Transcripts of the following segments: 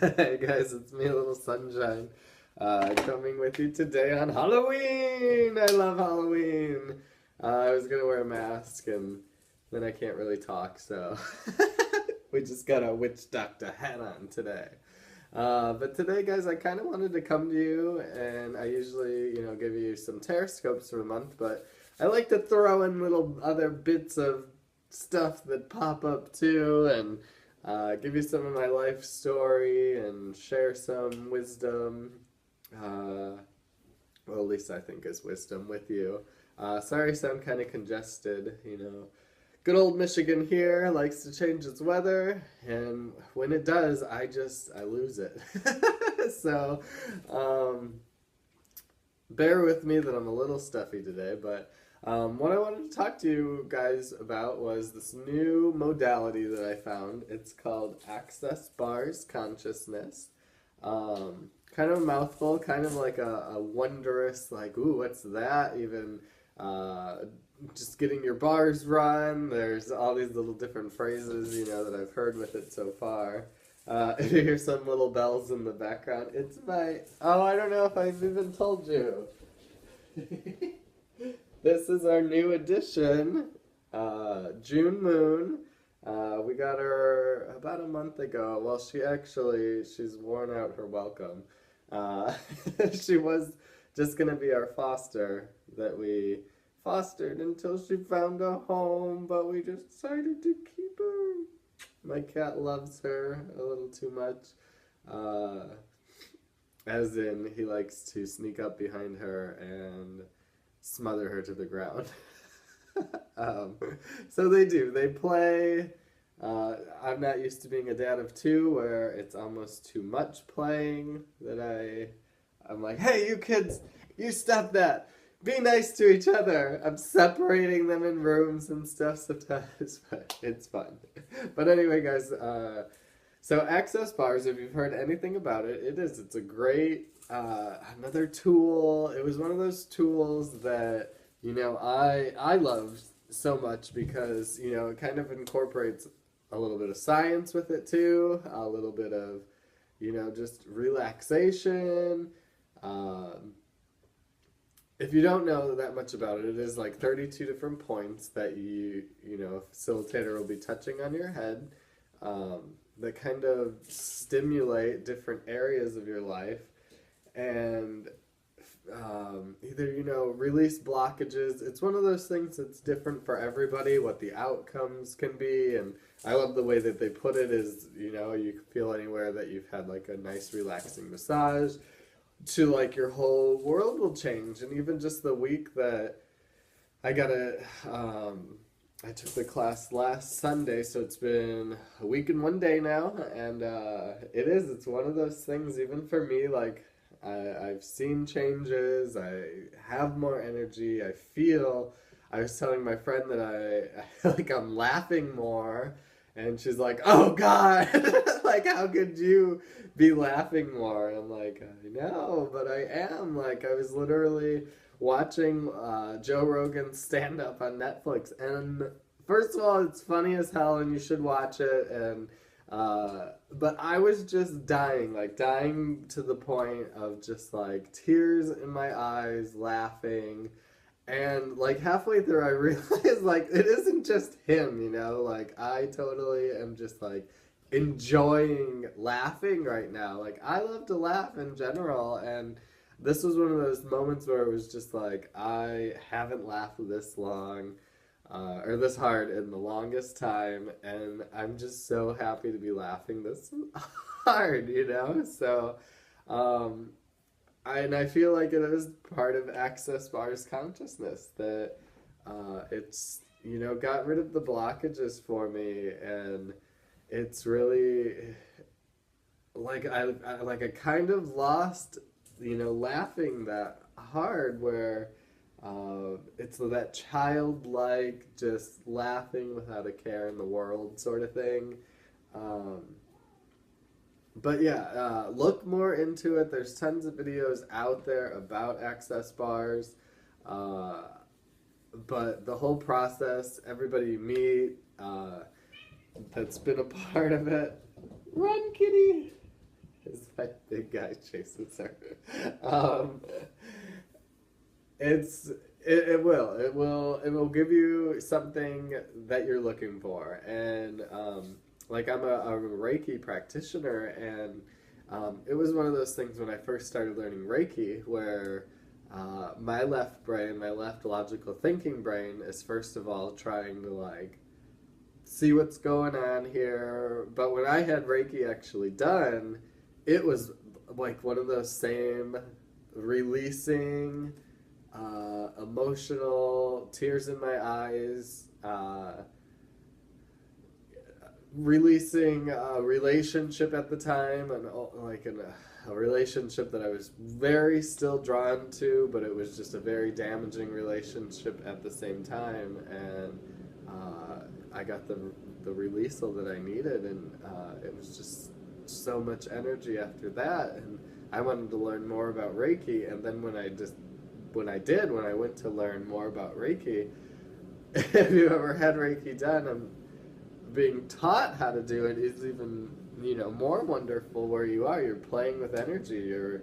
Hey guys, it's me, Little Sunshine, coming with you today on Halloween! I love Halloween! I was gonna wear a mask and then I can't really talk, so we just got a witch doctor hat on today. But today, guys, I kind of wanted to come to you, and I usually, give you some teroscopes for the month, but I like to throw in little other bits of stuff that pop up too, and give you some of my life story and share some wisdom. Well, at least I think is wisdom with you. Sorry, I sound kind of congested. Good old Michigan here likes to change its weather, and when it does, I lose it. So, bear with me that I'm a little stuffy today, but what I wanted to talk to you guys about was this new modality that I found. It's called Access Bars Consciousness. Kind of a mouthful, kind of like a wondrous, like, ooh, what's that? Even just getting your bars run. There's all these little different phrases, that I've heard with it so far. If you hear some little bells in the background, it's I don't know if I've even told you. This is our new addition, June Moon. We got her about a month ago. Well, she's worn out her welcome. Uh, she was just going to be our foster that we fostered until she found a home, but we just decided to keep her. My cat loves her a little too much. As in, he likes to sneak up behind her and smother her to the ground. um, so they do. They play. I'm not used to being a dad of two where it's almost too much playing that I'm like, hey, you kids, you stop that. Be nice to each other. I'm separating them in rooms and stuff sometimes, but it's fun. But anyway, guys, so Access Bars, if you've heard anything about it, it's a great, another tool. It was one of those tools that, I love so much because, it kind of incorporates a little bit of science with it too, a little bit of, just relaxation. If you don't know that much about it, it is like 32 different points that a facilitator will be touching on your head, that kind of stimulate different areas of your life and either, release blockages. It's one of those things that's different for everybody, what the outcomes can be. And I love the way that they put it is, you can feel anywhere that you've had like a nice relaxing massage to like your whole world will change. And even just the week that I got I took the class last Sunday, so it's been a week and one day now, and it's one of those things, even for me, like, I've seen changes, I have more energy, I was telling my friend that I'm laughing more, and she's like, oh God, like, how could you be laughing more? And I'm like, I know, but I am, like, I was literally watching Joe Rogan's stand-up on Netflix, and first of all, it's funny as hell, and you should watch it, and but I was just dying to the point of just like tears in my eyes, laughing, and like halfway through I realized like it isn't just him, like I totally am just like enjoying laughing right now. Like I love to laugh in general, and this was one of those moments where it was just like I haven't laughed this long or this hard in the longest time, and I'm just so happy to be laughing this hard, So, I feel like it is part of Access Bars consciousness that it's got rid of the blockages for me, and it's really like I kind of lost laughing that hard where it's that childlike, just laughing without a care in the world sort of thing. Um, but yeah, look more into it. There's tons of videos out there about access bars. Uh, but the whole process, everybody you meet that's been a part of it. Run, kitty! Is my big guy chases her. Um, it will give you something that you're looking for, and like I'm a Reiki practitioner, and it was one of those things when I first started learning Reiki where my left brain, my left logical thinking brain, is first of all trying to like see what's going on here. But when I had Reiki actually done, it was like one of those same releasing, emotional, tears in my eyes, releasing a relationship at the time, and like a relationship that I was very still drawn to, but it was just a very damaging relationship at the same time, and I got the releasal that I needed, and it was just so much energy after that, and I wanted to learn more about Reiki, and then when I went to learn more about Reiki, if you've ever had Reiki done, and being taught how to do it is even more wonderful. Where you're playing with energy, you're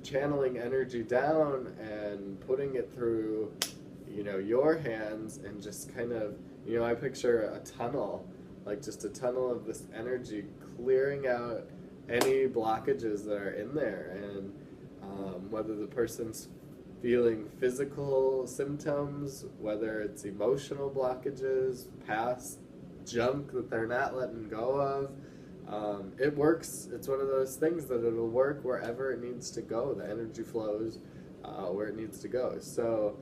channeling energy down and putting it through your hands, and just kind of I picture a tunnel, like just a tunnel of this energy clearing out any blockages that are in there, and whether the person's feeling physical symptoms, whether it's emotional blockages, past junk that they're not letting go of. It works. It's one of those things that it'll work wherever it needs to go. The energy flows where it needs to go. So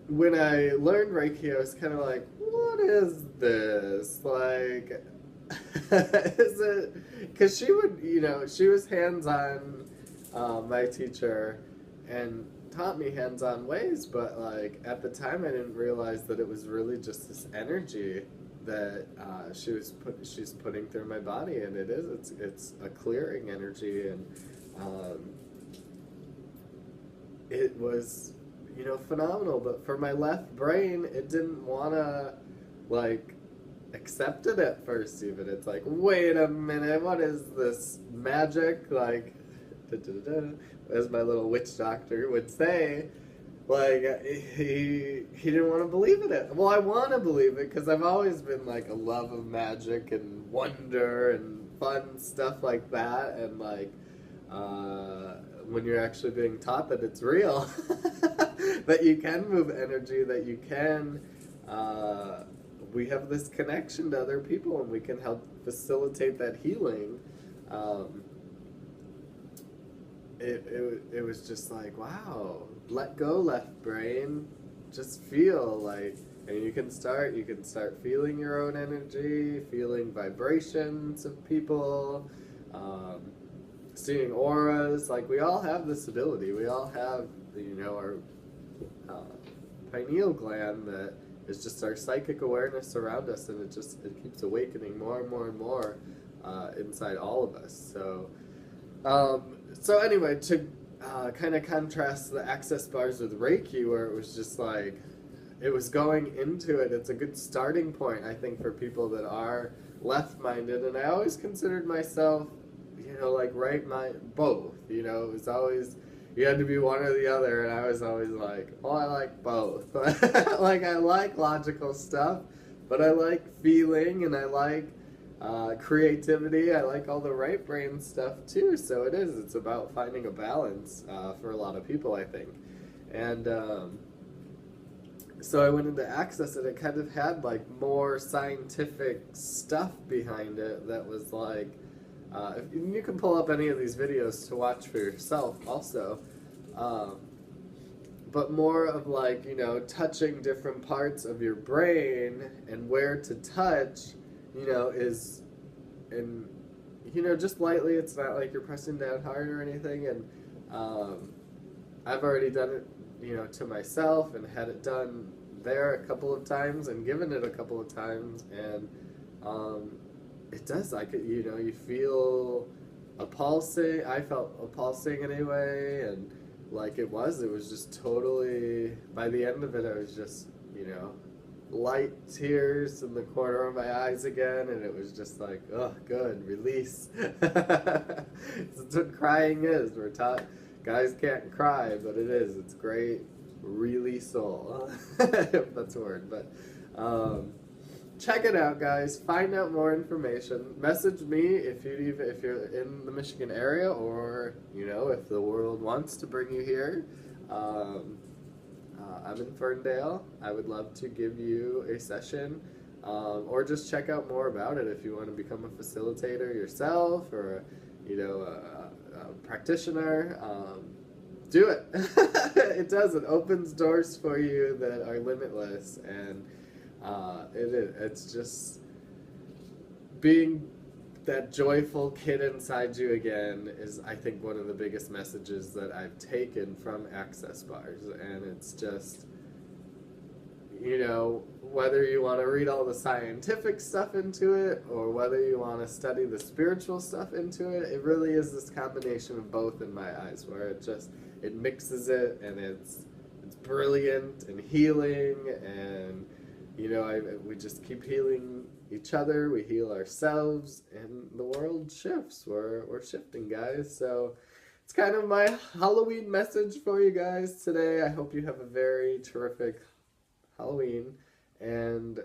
when I learned Reiki, I was kind of like, what is this? Like, is it? Because she was hands-on, my teacher, and taught me hands-on ways, but like at the time I didn't realize that it was really just this energy that she's putting through my body, and it's a clearing energy, and it was phenomenal. But for my left brain, it didn't want to like accept it at first. Even it's like, wait a minute, what is this magic? Like, as my little witch doctor would say, like he didn't want to believe in it. Well, I want to believe it because I've always been like a love of magic and wonder and fun stuff like that, and like when you're actually being taught that it's real, that you can move energy, that you can we have this connection to other people, and we can help facilitate that healing. It was just like, wow, let go, left brain, just feel like, and you can start feeling your own energy, feeling vibrations of people, seeing auras. Like, we all have this ability. We all have our pineal gland that is just our psychic awareness around us, and it keeps awakening more and more and more inside all of us. So anyway, to kind of contrast the access bars with Reiki, where it was just like, it was going into it, it's a good starting point, I think, for people that are left-minded, and I always considered myself, like right-minded, both, it was always, you had to be one or the other, and I was always like, I like both. Like, I like logical stuff, but I like feeling, and I like creativity. I like all the right brain stuff too. So it's about finding a balance for a lot of people, I think. And so I went into Access, and it kind of had like more scientific stuff behind it that was like, you can pull up any of these videos to watch for yourself also, but more of like, touching different parts of your brain, and where to touch is, and just lightly. It's not like you're pressing down hard or anything, and I've already done it to myself, and had it done there a couple of times, and given it a couple of times, and it does, like, you feel a pulsing. I felt a pulsing anyway, and like it was just totally, by the end of it, I was just light tears in the corner of my eyes again, and it was just like, oh, good, release. That's what crying is. We're taught guys can't cry, but it is. It's great release-all, if that's a word. But check it out, guys. Find out more information. Message me if you're in the Michigan area, or if the world wants to bring you here. I'm in Ferndale. I would love to give you a session, or just check out more about it if you want to become a facilitator yourself, or a practitioner. Do it. It does. It opens doors for you that are limitless, and it's just being that joyful kid inside you again is, I think, one of the biggest messages that I've taken from Access Bars. And it's just, whether you want to read all the scientific stuff into it, or whether you want to study the spiritual stuff into it, it really is this combination of both in my eyes, where it mixes it, and it's brilliant and healing, and we just keep healing each other, we heal ourselves, and the world shifts. We're shifting, guys. So it's kind of my Halloween message for you guys today. I hope you have a very terrific Halloween, and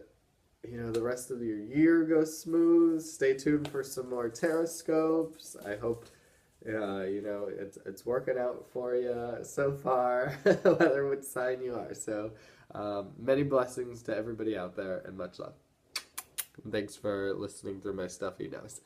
the rest of your year goes smooth. Stay tuned for some more Terrascopes. I hope it's working out for you so far, whether which sign you are. So many blessings to everybody out there, and much love. Thanks for listening through my stuffy nose.